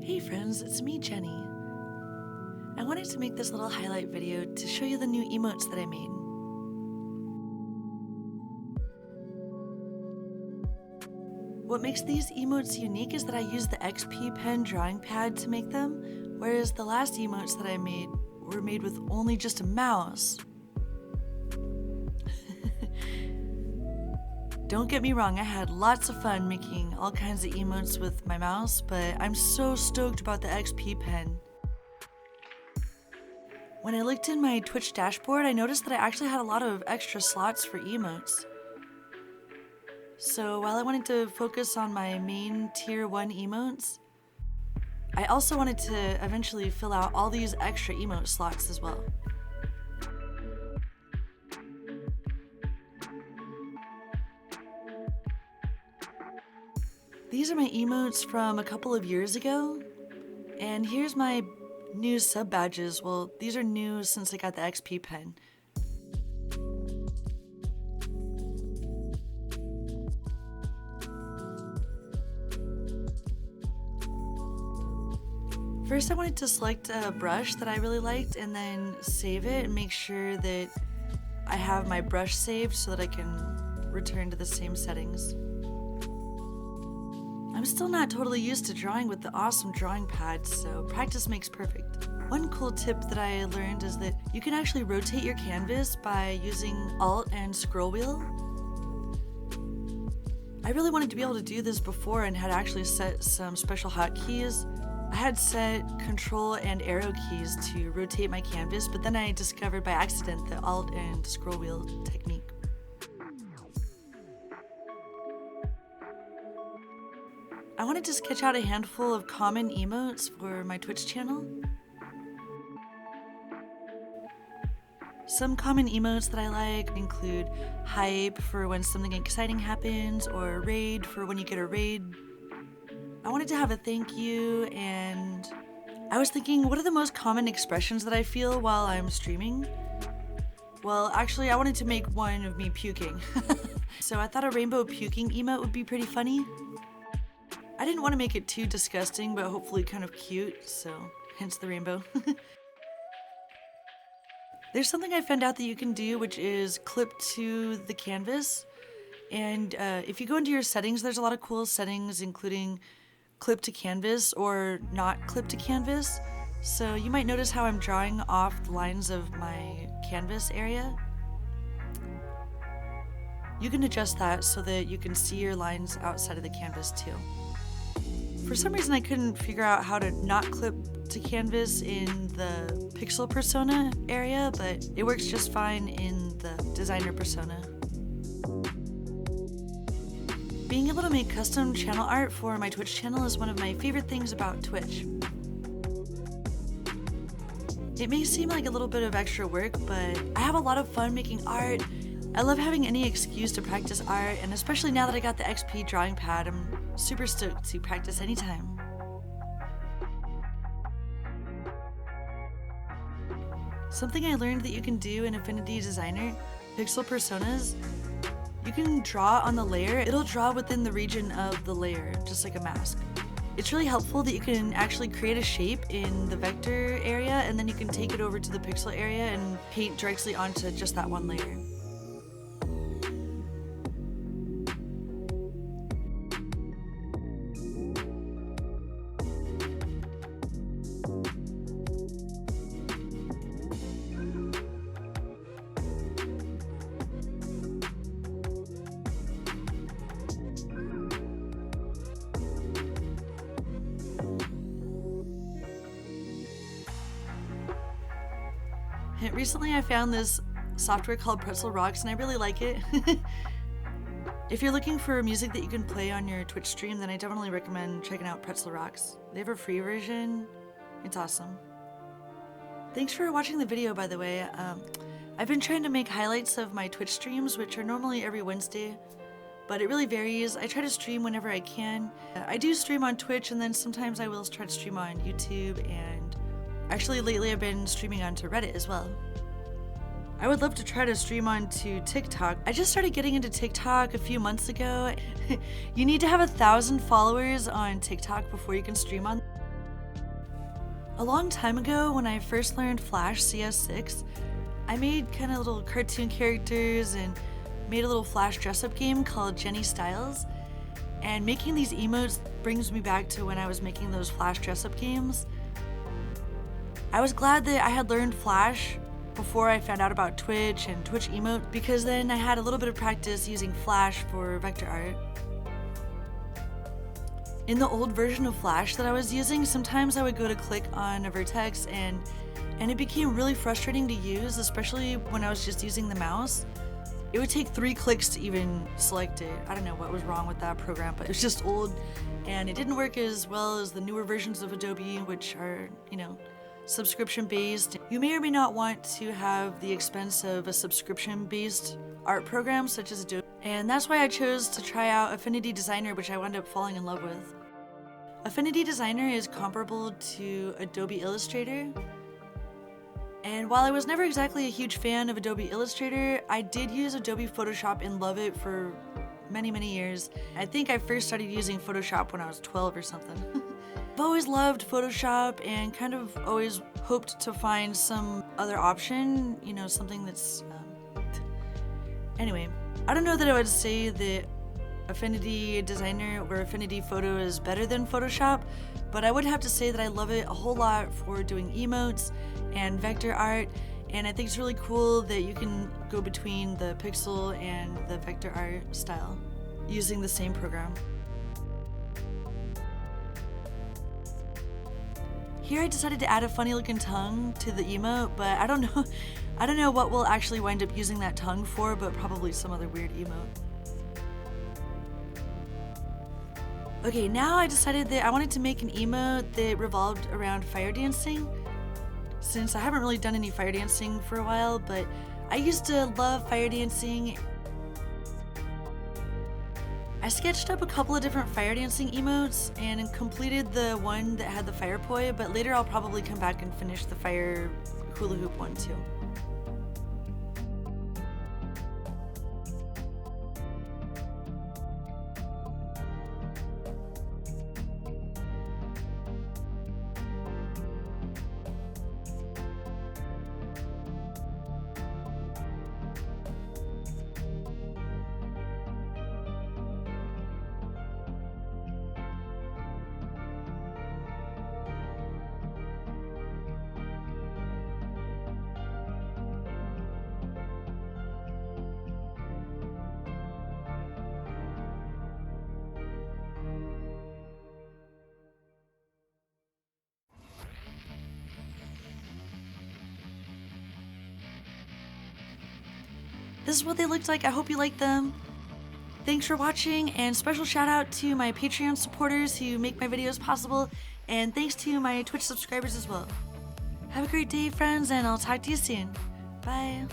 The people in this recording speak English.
Hey friends, it's me, Jenny. I wanted to make this little highlight video to show you the new emotes that I made. What makes these emotes unique is that I used the XP Pen drawing pad to make them, whereas the last emotes that I made were made with only just a mouse. Don't get me wrong, I had lots of fun making all kinds of emotes with my mouse, but I'm so stoked about the XP Pen. When I looked in my Twitch dashboard, I noticed that I actually had a lot of extra slots for emotes. So while I wanted to focus on my main tier 1 emotes, I also wanted to eventually fill out all these extra emote slots as well. These are my emotes from a couple of years ago, and here's my new sub badges. Well, these are new since I got the XP Pen. First, I wanted to select a brush that I really liked and then save it and make sure that I have my brush saved so that I can return to the same settings. I'm still not totally used to drawing with the awesome drawing pad, so practice makes perfect. One cool tip that I learned is that you can actually rotate your canvas by using Alt and scroll wheel. I really wanted to be able to do this before and had actually set some special hotkeys. I had set Control and arrow keys to rotate my canvas, but then I discovered by accident the Alt and scroll wheel technique. I wanted to sketch out a handful of common emotes for my Twitch channel. Some common emotes that I like include hype for when something exciting happens, or raid for when you get a raid. I wanted to have a thank you, and I was thinking, what are the most common expressions that I feel while I'm streaming? Well, actually, I wanted to make one of me puking. So I thought a rainbow puking emote would be pretty funny. I didn't want to make it too disgusting, but hopefully kind of cute, so hence the rainbow. There's something I found out that you can do, which is clip to the canvas. And if you go into your settings, there's a lot of cool settings, including clip to canvas or not clip to canvas. So you might notice how I'm drawing off the lines of my canvas area. You can adjust that so that you can see your lines outside of the canvas too. For some reason I couldn't figure out how to not clip to canvas in the pixel persona area, but it works just fine in the designer persona. Being able to make custom channel art for my Twitch channel is one of my favorite things about Twitch. It may seem like a little bit of extra work, but I have a lot of fun making art. I love having any excuse to practice art, and especially now that I got the XP drawing pad, I'm super stoked to practice anytime. Something I learned that you can do in Affinity Designer, Pixel Personas, you can draw on the layer. It'll draw within the region of the layer, just like a mask. It's really helpful that you can actually create a shape in the vector area, and then you can take it over to the pixel area and paint directly onto just that one layer. Recently I found this software called Pretzel Rocks and I really like it. If you're looking for music that you can play on your Twitch stream, then I definitely recommend checking out Pretzel Rocks. They have a free version. It's awesome. Thanks for watching the video, by the way. I've been trying to make highlights of my Twitch streams, which are normally every Wednesday, but it really varies. I try to stream whenever I can. I do stream on Twitch, and then sometimes I will try to stream on YouTube, and actually lately I've been streaming onto Reddit as well. I would love to try to stream onto TikTok. I just started getting into TikTok a few months ago. You need to have 1,000 followers on TikTok before you can stream on. A long time ago, when I first learned Flash CS6, I made kind of little cartoon characters and made a little Flash dress-up game called Jenny Styles. And making these emotes brings me back to when I was making those Flash dress-up games. I was glad that I had learned Flash before I found out about Twitch and Twitch emote, because then I had a little bit of practice using Flash for vector art. In the old version of Flash that I was using, sometimes I would go to click on a vertex and it became really frustrating to use, especially when I was just using the mouse. It would take 3 clicks to even select it. I don't know what was wrong with that program, but it was just old and it didn't work as well as the newer versions of Adobe, which are, subscription based. You may or may not want to have the expense of a subscription based art program such as Adobe. And that's why I chose to try out Affinity Designer, which I wound up falling in love with. Affinity Designer is comparable to Adobe Illustrator. And while I was never exactly a huge fan of Adobe Illustrator, I did use Adobe Photoshop and love it for many, many years. I think I first started using Photoshop when I was 12 or something. I've always loved Photoshop and kind of always hoped to find some other option, something that's... Anyway, I don't know that I would say that Affinity Designer or Affinity Photo is better than Photoshop, but I would have to say that I love it a whole lot for doing emotes and vector art, and I think it's really cool that you can go between the pixel and the vector art style using the same program. Here I decided to add a funny looking tongue to the emote, but I don't know what we'll actually wind up using that tongue for, but probably some other weird emote. Okay, now I decided that I wanted to make an emote that revolved around fire dancing, since I haven't really done any fire dancing for a while, but I used to love fire dancing. I sketched up a couple of different fire dancing emotes and completed the one that had the fire poi, but later I'll probably come back and finish the fire hula hoop one too. This is what they looked like. I hope you liked them. Thanks for watching, and special shout out to my Patreon supporters who make my videos possible, and thanks to my Twitch subscribers as well. Have a great day, friends, and I'll talk to you soon. Bye.